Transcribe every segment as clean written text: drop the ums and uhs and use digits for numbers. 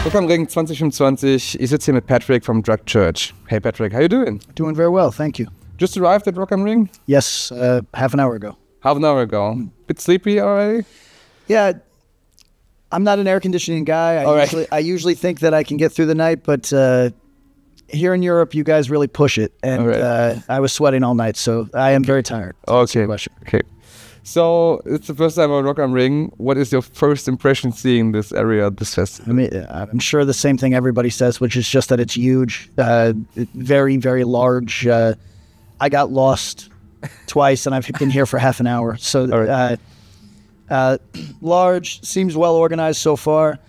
Rock am Ring 2025. Ich sitze hier mit Patrick from Drug Church. Hey Patrick, how you doing? Doing very well, thank you. Just arrived at Rock am Ring? Yes, half an hour ago. Half an hour ago. Bit sleepy already? Yeah, I'm not an air conditioning guy. I usually think that I can get through the night, but here in Europe, you guys really push it. And I was sweating all night, so I am very tired. Okay. So it's the first time on Rock am Ring. What is your first impression seeing this area, this festival? I mean, I'm sure the same thing everybody says, which is just that it's huge, very, very large. I got lost twice, and I've been here for half an hour. So large, seems well organized so far.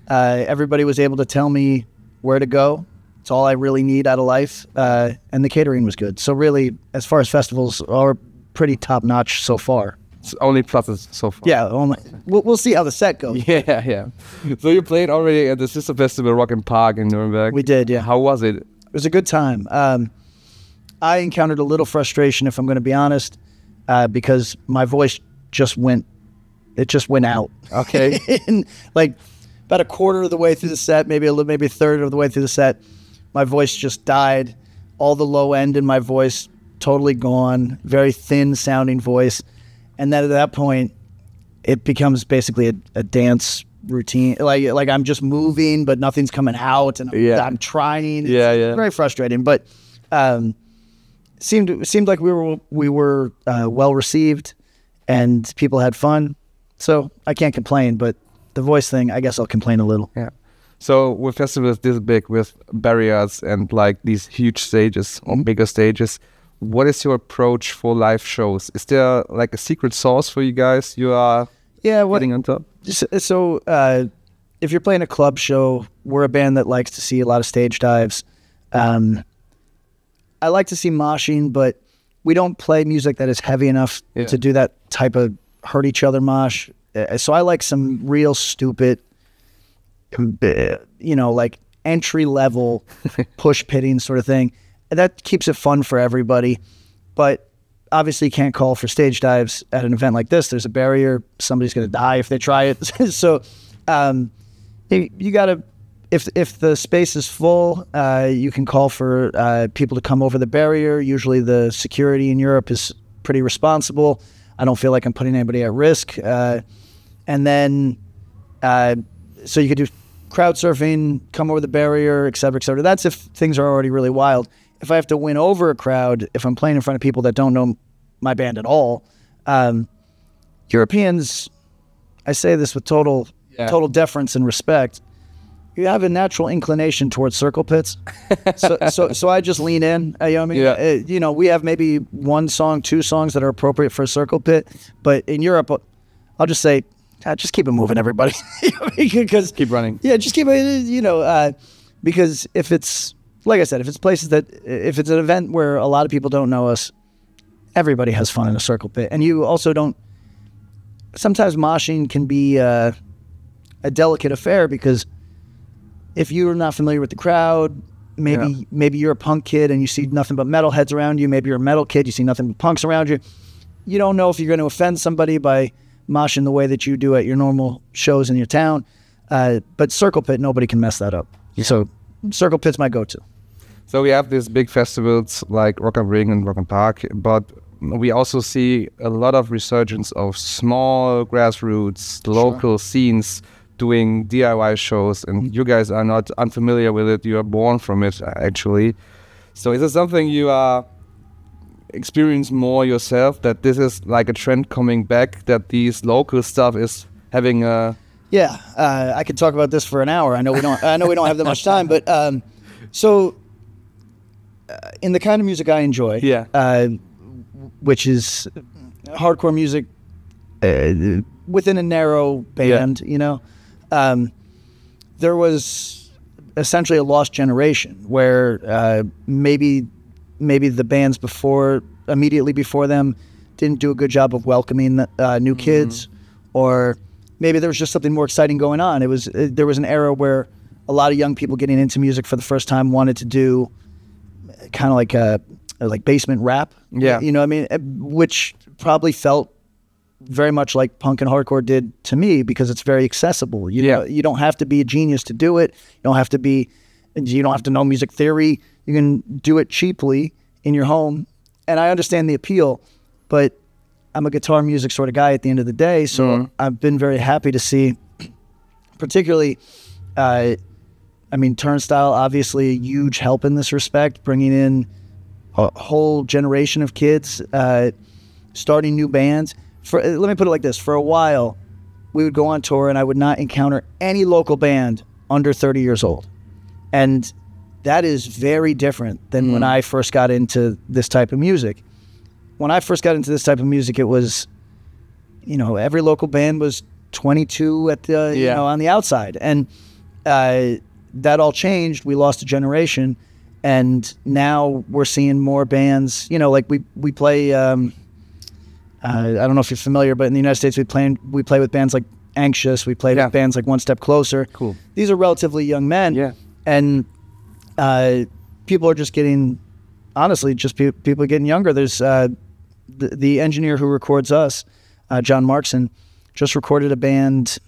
Everybody was able to tell me where to go. It's all I really need out of life. And the catering was good. So really, as far as festivals are pretty top notch so far. It's only pluses so far. Yeah, only. We'll see how the set goes. Yeah. So you played already at the sister festival Rock im Park in Nürburgring. We did, yeah. How was it? It was a good time. I encountered a little frustration, if I'm going to be honest, because my voice just went out. Okay. And like about a quarter of the way through the set, maybe a third of the way through the set, my voice just died. All the low end in my voice totally gone. Very thin sounding voice. And then at that point, it becomes basically a dance routine. Like I'm just moving, but nothing's coming out, and I'm trying. It's very frustrating. But seemed like we were well received, and people had fun. So I can't complain. But the voice thing, I guess I'll complain a little. Yeah. So with festivals this big, with barriers and like these huge stages or bigger stages, what is your approach for live shows? Is there like a secret sauce for you guys? You are getting on top? So if you're playing a club show, we're a band that likes to see a lot of stage dives. I like to see moshing, but we don't play music that is heavy enough to do that type of hurt each other mosh. So I like some real stupid, like entry level push pitting sort of thing. That keeps it fun for everybody, but obviously you can't call for stage dives at an event like this. There's a barrier. Somebody's going to die if they try it. So you got to, if the space is full, you can call for people to come over the barrier. Usually the security in Europe is pretty responsible. I don't feel like I'm putting anybody at risk. And then, so you could do crowd surfing, come over the barrier, et cetera, et cetera. That's if things are already really wild. If I have to win over a crowd, if I'm playing in front of people that don't know my band at all, Europeans, I say this with total deference and respect, you have a natural inclination towards circle pits. so I just lean in. You know what I mean? We have maybe one song, two songs that are appropriate for a circle pit, but in Europe, I'll just say, just keep it moving, everybody. Because keep running. Yeah, just keep it. Because if it's, like I said, if it's an event where a lot of people don't know us, everybody has fun in a circle pit. And you also don't, sometimes moshing can be a delicate affair, because if you're not familiar with the crowd, maybe you're a punk kid and you see nothing but metalheads around you. Maybe you're a metal kid, you see nothing but punks around you. You don't know if you're going to offend somebody by moshing the way that you do at your normal shows in your town. But circle pit, nobody can mess that up. Yeah. So circle pit's my go-to. So we have these big festivals like Rock am Ring and Rock im Park, but we also see a lot of resurgence of small grassroots, local scenes doing DIY shows, and you guys are not unfamiliar with it. You are born from it, actually. So is it something you experience more yourself, that this is like a trend coming back, that these local stuff is having a... Yeah, I could talk about this for an hour. I know we don't have that much time, but in the kind of music I enjoy, which is hardcore music within a narrow band, there was essentially a lost generation where maybe the bands immediately before them didn't do a good job of welcoming new kids, or maybe there was just something more exciting going on. There was an era where a lot of young people getting into music for the first time wanted to do kind of like basement rap. Yeah. You know what I mean? Which probably felt very much like punk and hardcore did to me, because it's very accessible. You know, you don't have to be a genius to do it. You don't have to know music theory. You can do it cheaply in your home. And I understand the appeal, but I'm a guitar music sort of guy at the end of the day. So I've been very happy to see, particularly, I mean, Turnstile, obviously a huge help in this respect, bringing in a whole generation of kids, starting new bands. Let me put it like this. For a while, we would go on tour and I would not encounter any local band under 30 years old. And that is very different than when I first got into this type of music. When I first got into this type of music, it was, you know, every local band was 22 at the, you know, on the outside. And that all changed. We lost a generation, and now we're seeing more bands. You know, like we play. I don't know if you're familiar, but in the United States, we play with bands like Anxious. We play with bands like One Step Closer. Cool. These are relatively young men, and people are just getting, honestly, just people are getting younger. There's the engineer who records us, John Markson, just recorded a band.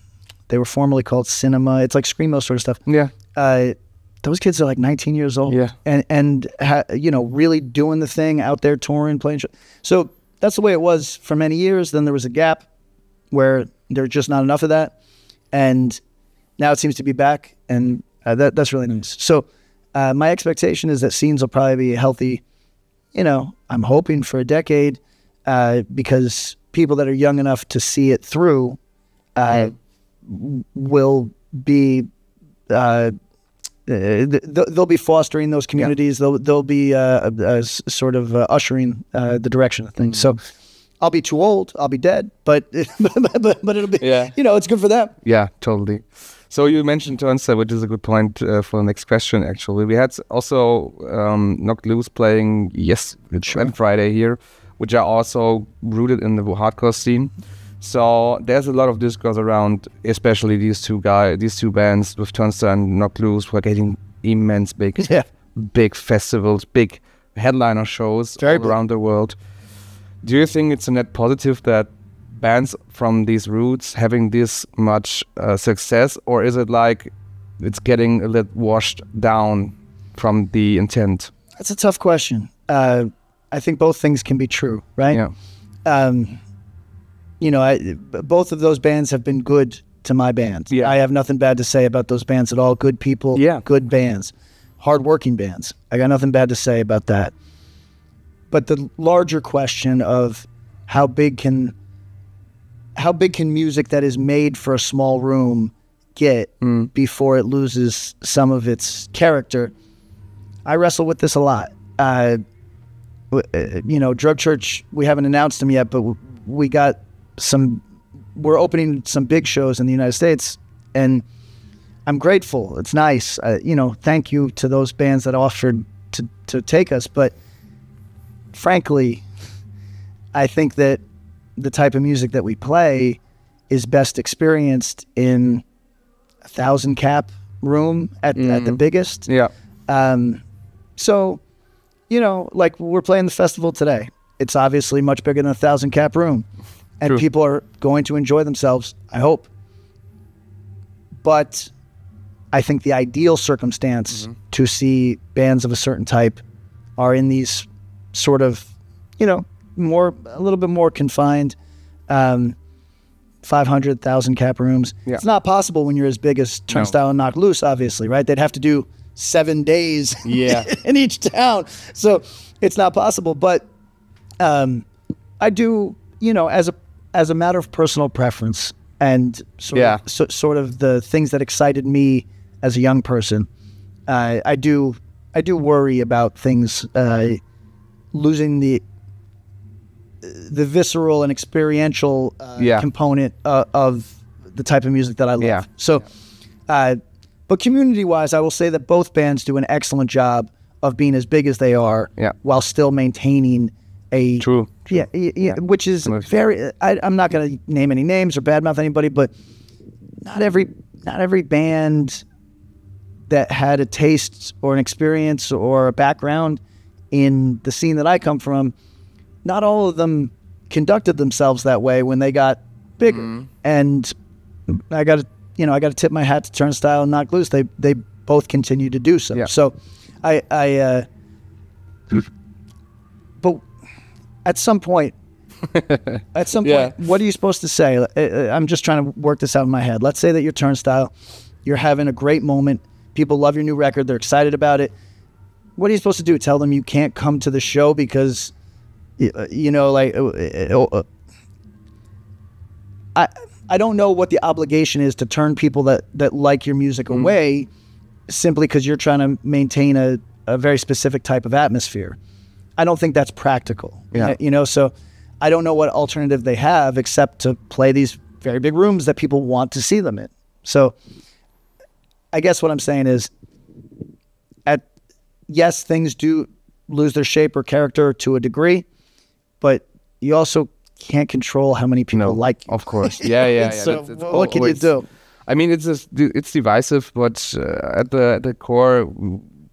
They were formerly called Cinema. It's like Screamo sort of stuff. Yeah. Those kids are like 19 years old. Yeah. And you know, really doing the thing out there, touring, playing. So that's the way it was for many years. Then there was a gap where there's just not enough of that. And now it seems to be back. And that's really nice. So my expectation is that scenes will probably be healthy, you know, I'm hoping for a decade, because people that are young enough to see it through will be they'll be fostering those communities. They'll be sort of ushering the direction of things. So I'll be too old, I'll be dead, but it'll be, you know, it's good for them. Yeah, totally. So you mentioned Turnstile, which is a good point for the next question. Actually, we had also Knocked Loose playing on Friday here, which are also rooted in the hardcore scene. So there's a lot of discourse around, especially these two bands with Turnstile and Knocked Loose, who are getting immense big festivals, big headliner shows all around the world. Do you think it's a net positive that bands from these roots having this much success, or is it like it's getting a little washed down from the intent? That's a tough question. I think both things can be true, right? Yeah. You know, both of those bands have been good to my band. Yeah. I have nothing bad to say about those bands at all. Good people, good bands, hardworking bands. I got nothing bad to say about that. But the larger question of how big can music that is made for a small room get before it loses some of its character, I wrestle with this a lot. You know, Drug Church, we haven't announced them yet, but we're opening some big shows in the United States, and I'm grateful. It's nice. You know, thank you to those bands that offered to take us. But frankly, I think that the type of music that we play is best experienced in 1,000 cap room at the biggest. Yeah. So, you know, like we're playing the festival today. It's obviously much bigger than 1,000 cap room. And people are going to enjoy themselves, I hope. But I think the ideal circumstance to see bands of a certain type are in these sort of, you know, a little bit more confined, 500,000 cap rooms. Yeah. It's not possible when you're as big as Turnstile and Knocked Loose, obviously, right? They'd have to do 7 days in each town. So it's not possible. But I do, you know, as a matter of personal preference and sort of the things that excited me as a young person, I do worry about things losing the visceral and experiential component of the type of music that I love. Yeah. So, but community-wise, I will say that both bands do an excellent job of being as big as they are while still maintaining a which is very. I'm not going to name any names or badmouth anybody, but not every band that had a taste or an experience or a background in the scene that I come from, not all of them conducted themselves that way when they got bigger. And I got to tip my hat to Turnstile and Knocked Loose. They both continue to do so. Yeah. So but at some point, what are you supposed to say? I'm just trying to work this out in my head. Let's say that you're Turnstile, you're having a great moment. People love your new record. They're excited about it. What are you supposed to do? Tell them you can't come to the show because, you know, like, I don't know what the obligation is to turn people that like your music away simply because you're trying to maintain a very specific type of atmosphere. I don't think that's practical. Yeah. You know, so I don't know what alternative they have except to play these very big rooms that people want to see them in. So I guess what I'm saying is, yes, things do lose their shape or character to a degree, but you also can't control how many people like you. Of course. Yeah. So what can you do? I mean, it's divisive, but at the core,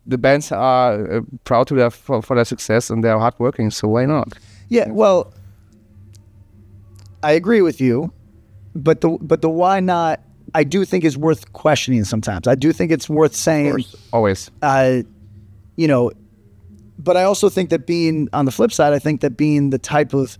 the bands are proud to for their success and they're hardworking. So why not? Yeah. Well, I agree with you, but the why not, I do think is worth questioning sometimes. I do think it's worth saying. Of course. Always. You know, but I also think that being on the flip side, I think that being the type of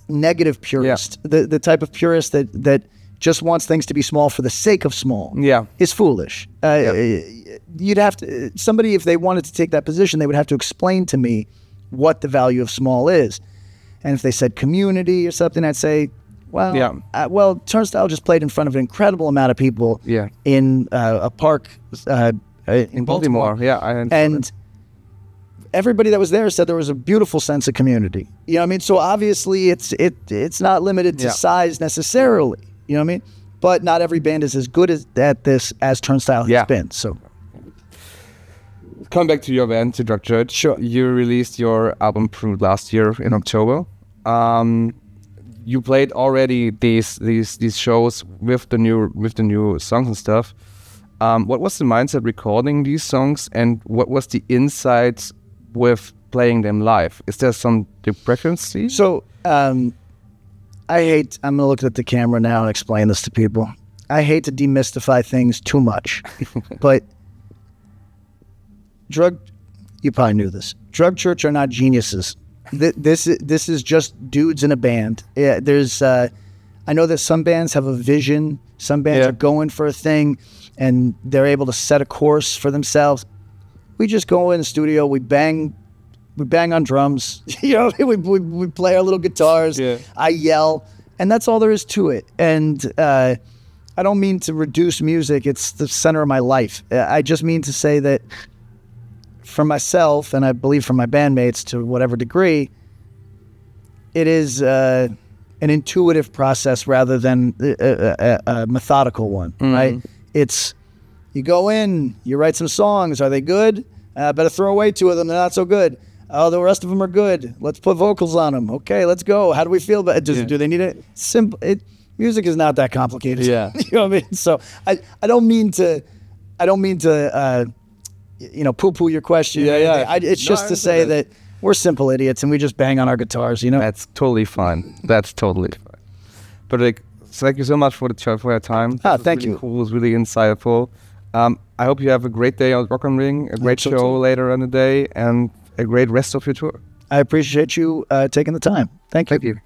negative purist, the type of purist that just wants things to be small for the sake of small, is foolish. You'd have to, somebody, if they wanted to take that position, they would have to explain to me what the value of small is. And if they said community or something, I'd say, well, Turnstile just played in front of an incredible amount of people in a park in Baltimore. And everybody that was there said there was a beautiful sense of community. You know what I mean? So obviously it's not limited to size necessarily. You know what I mean? But not every band is as good at this as Turnstile has been. So coming back to your band, to Drug Church. Sure. You released your album Proof last year in October. You played already these shows with the new songs and stuff. What was the mindset recording these songs, and what was the insight with playing them live? Is there some discrepancy? So I'm going to look at the camera now and explain this to people. I hate to demystify things too much, but you probably knew this. Drug Church are not geniuses. This is just dudes in a band. Yeah, I know that some bands have a vision. Some bands are going for a thing, and they're able to set a course for themselves. We just go in the studio, we bang on drums, you know, we play our little guitars, I yell, and that's all there is to it. And I don't mean to reduce music, it's the center of my life. I just mean to say that for myself, and I believe for my bandmates to whatever degree, it is an intuitive process rather than a methodical one, right? It's, you go in, you write some songs. Are they good? Better throw away 2 of them. They're not so good. Oh, the rest of them are good. Let's put vocals on them. Okay, let's go. How do we feel about it? Do they need it? Simple. Music is not that complicated. Yeah. You know what I mean? So I don't mean to you know, poo-poo your question. It's just to say that we're simple idiots and we just bang on our guitars, you know? That's totally fine. That's totally fine. But like, thank you so much for your time. Thank you. Cool. It was really insightful. I hope you have a great day on Ring, a great show later in the day, and a great rest of your tour. I appreciate you taking the time. Thank you. Thank you.